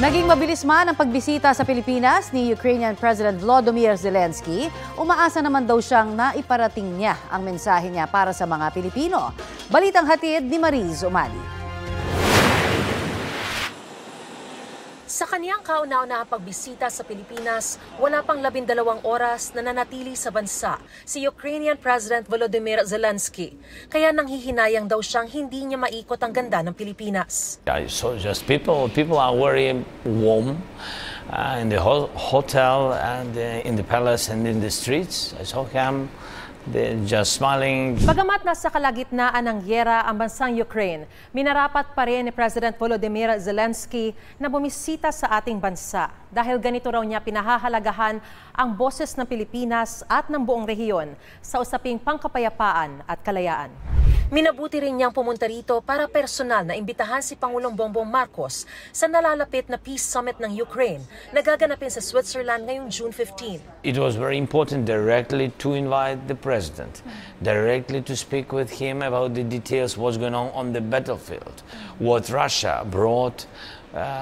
Naging mabilis man ang pagbisita sa Pilipinas ni Ukrainian President Volodymyr Zelensky, umaasa naman daw siyang naiparating niya ang mensahe niya para sa mga Pilipino. Balitang hatid ni Mariz Umali. Sa kaniyang kauna-unahang pagbisita sa Pilipinas, wala pang 12 oras na nanatili sa bansa si Ukrainian President Volodymyr Zelensky. Kaya nanghihinayang daw siyang hindi niya maikot ang ganda ng Pilipinas. I saw just people are very warm in the hotel and in the palace and in the streets. I saw him. They're just smiling. Bagamat nasa kalagitnaan ng gyera ang bansang Ukraine, minarapat pa rin ni President Volodymyr Zelensky na bumisita sa ating bansa dahil ganito raw niya pinahahalagahan ang boses ng Pilipinas at ng buong rehiyon sa usaping pangkapayapaan at kalayaan. Minabuti rin niyang pumunta rito para personal na imbitahan si Pangulong Bongbong Marcos sa nalalapit na Peace Summit ng Ukraine na gaganapin sa Switzerland ngayong June 15. It was very important directly to invite the president, directly to speak with him about the details what's going on the battlefield, what Russia brought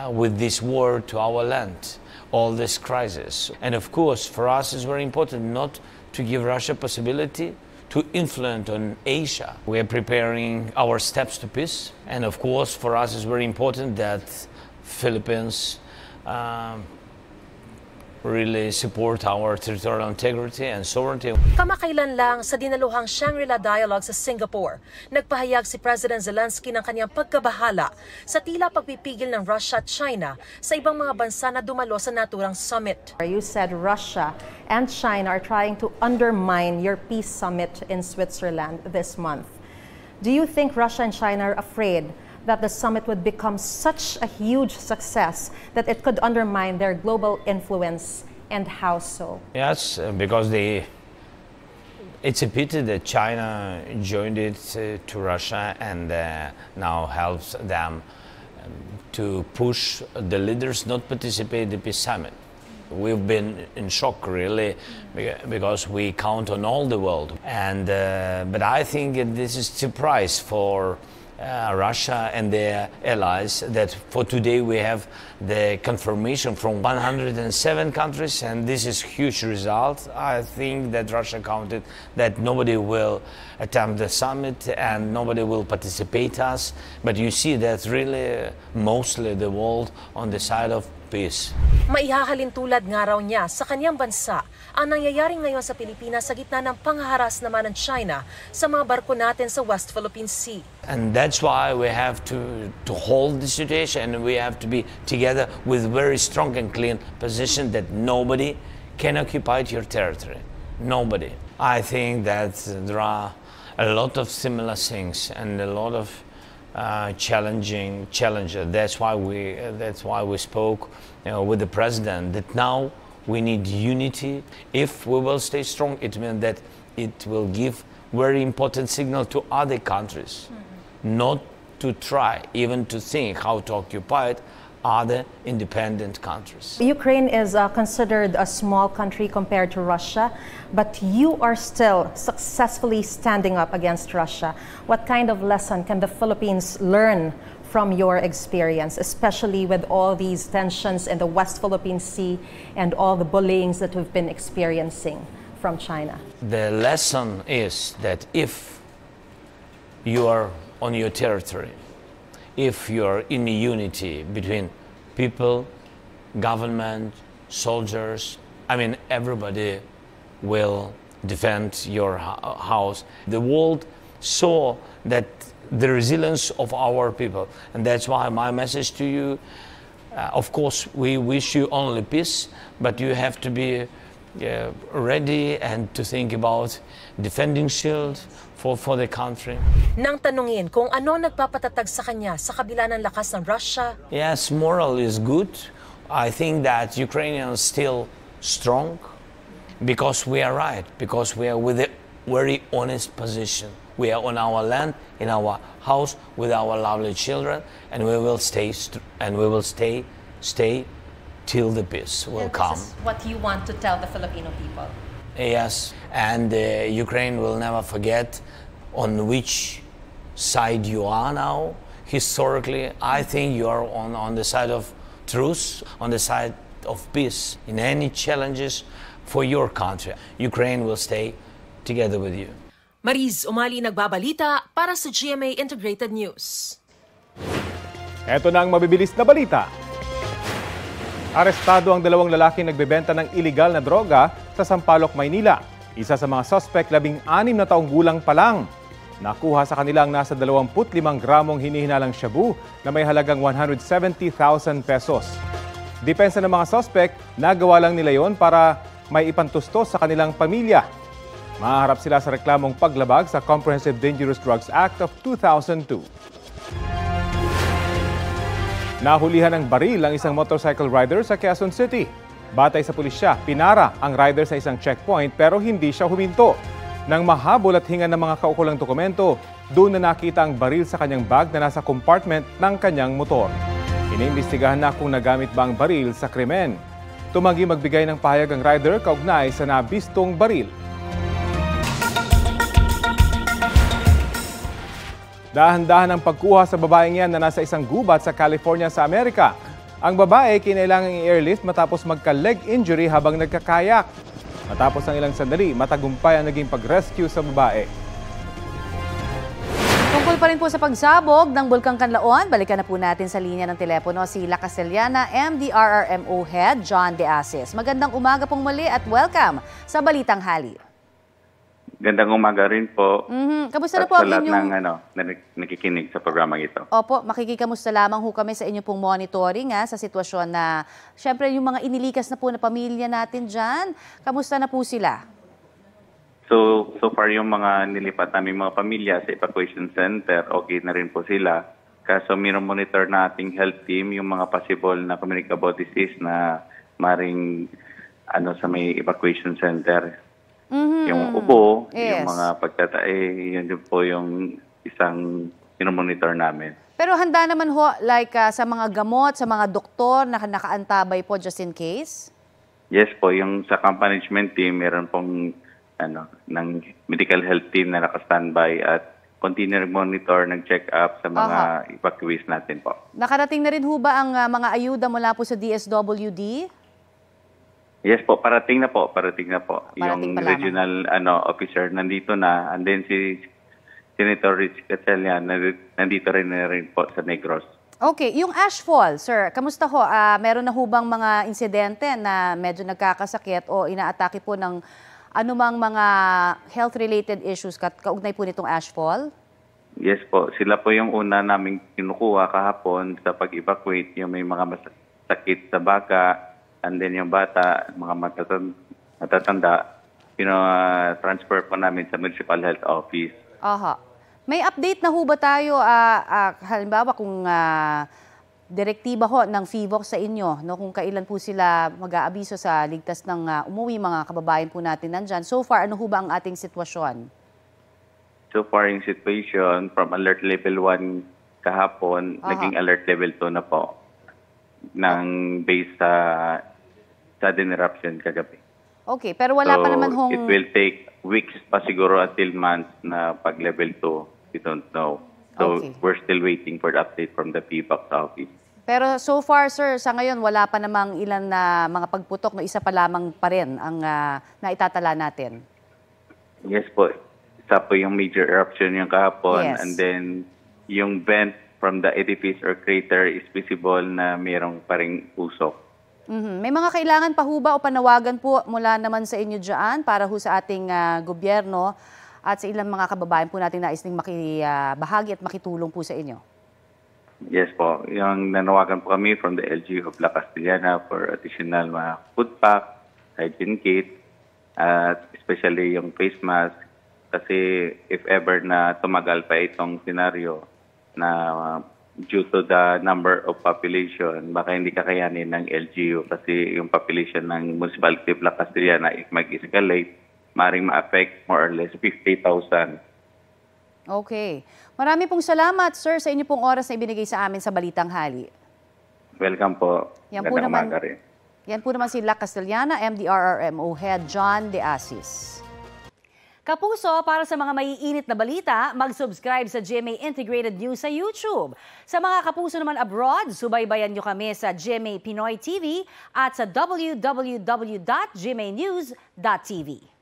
with this war to our land, all this crisis. And of course, for us it's very important not to give Russia possibility to influence on Asia. We are preparing our steps to peace, and of course for us it's very important that Philippines really support our territorial integrity and sovereignty. Kamakailan lang sa dinaluhang Shangri-La Dialogue sa Singapore, nagpahayag si President Zelensky ng kanyang pagkabahala sa tila pagpipigil ng Russia at China sa ibang mga bansa na dumalo sa naturang summit. You said Russia and China are trying to undermine your peace summit in Switzerland this month. Do you think Russia and China are afraid that the summit would become such a huge success that it could undermine their global influence, and how so? Yes, because it's a pity that China joined it to Russia and now helps them to push the leaders not participate in the peace summit. We've been in shock really because we count on all the world, and but I think this is a surprise for Russia and their allies that for today we have the confirmation from 107 countries, and this is huge result. I think that Russia counted that nobody will attempt the summit and nobody will participate us, but you see that really mostly the world on the side of peace. Maihahalin tulad nga raw niya sa kanyang bansa ang nangyayari ngayon sa Pilipinas sa gitna ng panghaharas naman ng China sa mga barko natin sa West Philippine Sea. And that's why we have to hold the situation, and we have to be together with very strong and clean position that nobody can occupy your territory. Nobody. I think that there are a lot of similar things and a lot of challenges. That's why we spoke with the president that now we need unity. If we will stay strong, it means that it will give very important signal to other countries, not to try even to think how to occupy it other independent countries. Ukraine is considered a small country compared to Russia, but you are still successfully standing up against Russia. What kind of lesson can the Philippines learn from your experience, especially with all these tensions in the West Philippine Sea and all the bullyings that we've been experiencing from China? The lesson is that if you are on your territory, if you're in unity between people, government, soldiers, I mean, everybody will defend your house. The world saw that the resilience of our people, and that's why my message to you, of course, we wish you only peace, but you have to be ready and to think about defending shield for the country. Nang tanungin kung ano nagpapatatag sa kanya sa kabila ng lakas ng Russia. Yes, moral is good. I think that Ukrainians still strong because we are right, because we are with a very honest position. We are on our land, in our house, with our lovely children, and we will stay till the peace will come. This is what you want to tell the Filipino people. Yes, and Ukraine will never forget on which side you are now. Historically, I think you are on the side of truce, on the side of peace. In any challenges for your country, Ukraine will stay together with you. Mariz Umali nagbabalita para sa GMA Integrated News. Ito na ang mabibilis na balita. Arestado ang dalawang lalaking nagbebenta ng iligal na droga sa Sampaloc, Maynila. Isa sa mga suspect, 16 na taong gulang pa lang. Nakuha sa kanila ang nasa 25 gramong hinihinalang shabu na may halagang 170,000 pesos. Depensa ng mga suspect, nagawa lang nila yon para may ipantustos sa kanilang pamilya. Maharap sila sa reklamong paglabag sa Comprehensive Dangerous Drugs Act of 2002. Nahulihan ng baril ang isang motorcycle rider sa Quezon City. Batay sa pulisya, pinara ang rider sa isang checkpoint pero hindi siya huminto. Nang mahabol at hingan ng mga kaukulang dokumento, doon na nakita ang baril sa kanyang bag na nasa compartment ng kanyang motor. Iniimbestigahan na kung nagamit ba ang baril sa krimen. Tumanggi magbigay ng pahayag ang rider kaugnay sa nabistong baril. Dahan-dahan ang pagkuha sa babaeng yan na nasa isang gubat sa California sa Amerika. Ang babae kinailangang i-airlift matapos magka-leg injury habang nagkakayak. Matapos ang ilang sandali, matagumpay ang naging pag-rescue sa babae. Tungkol pa rin po sa pagsabog ng Bulkang Kanlaon, balikan na po natin sa linya ng telepono si La Castellana MDRRMO Head John De Asis. Magandang umaga pong muli at welcome sa Balitang Hali. Gandang umaga rin po. Kamusta na po ang lahat inyong... na nakikinig sa programang ito. Opo, makikikamusta lamang ho kami sa inyong pong monitoring sa sitwasyon na, syempre, yung mga inilikas na po na pamilya natin dyan. Kamusta na po sila? So far yung mga nilipat namin mga pamilya sa evacuation center, okay na rin po sila. Kaso monitor na ating health team yung mga possible na communicable disease na maring sa may evacuation center. Yung ubo, yes. yung mga pagtatae, yun po yung isang monitor namin. Pero handa naman ho, like sa mga gamot, sa mga doktor na nakaantabay po just in case? Yes po, yung sa camp management team, meron pong ng medical health team na naka-standby at continuing monitor, nag-check up sa mga evacuees natin po. Nakarating na rin ho ba ang mga ayuda mula po sa DSWD? Yes po, parating na po. Parating Yung pa lamang. regional officer nandito na, and then si Senator Rich Gatchalian nandito rin po sa Negros. Okay, yung ashfall, sir, kamusta ho? Meron na ho bang mga insidente na medyo nagkakasakit o inaatake po ng anumang mga health-related issues kaugnay po nitong ashfall? Yes po, sila po yung una naming kinukuha kahapon sa pag-evacuate, yung may mga masakit sa baka, and then yung bata, mga matatanda, transfer po namin sa Municipal Health Office. May update na ho ba tayo, halimbawa kung direktiba ho ng FIVOC sa inyo, no, kung kailan po sila mag-aabiso sa ligtas ng umuwi mga kababayan po natin nandyan. So far, ano ho ba ang ating sitwasyon? So far, yung situation from alert level 1 kahapon, naging alert level 2 na po. Base sa sudden eruption kagabi. Okay, pero wala pa naman hong... It will take weeks pa siguro until months na pag level 2. We don't know. So we're still waiting for the update from the PBOX office. Pero so far, sir, sa ngayon, wala pa namang ilan na mga pagputok, no, isa pa lamang pa rin ang naitatala natin. Yes po. Isa po yung major eruption yung kahapon. Yes. And then yung vent from the edifice or crater is visible na mayroong paring usok. May mga kailangan pa ho ba o panawagan po mula naman sa inyo dyan para ho sa ating gobyerno at sa ilang mga kababayan po natin nais ding makibahagi at makitulong po sa inyo? Yes po. Yung nanawagan po kami from the LGU of La Castellana for additional food pack, hygiene kit, at especially yung face mask. Kasi if ever na tumagal pa itong senaryo, na due to the number of population, baka hindi kakayanin ng LGU kasi yung population ng Municipality of La Castellana, if mag-escalate, maaaring ma-affect more or less 50,000. Okay. Marami pong salamat, sir, sa inyo pong oras na ibinigay sa amin sa Balitang Hali. Welcome po. Yan po naman si La Castellana, MDRRMO Head John De Asis. Kapuso, para sa mga maiinit na balita, mag-subscribe sa GMA Integrated News sa YouTube. Sa mga kapuso naman abroad, subaybayan nyo kami sa GMA Pinoy TV at sa www.gmanews.tv.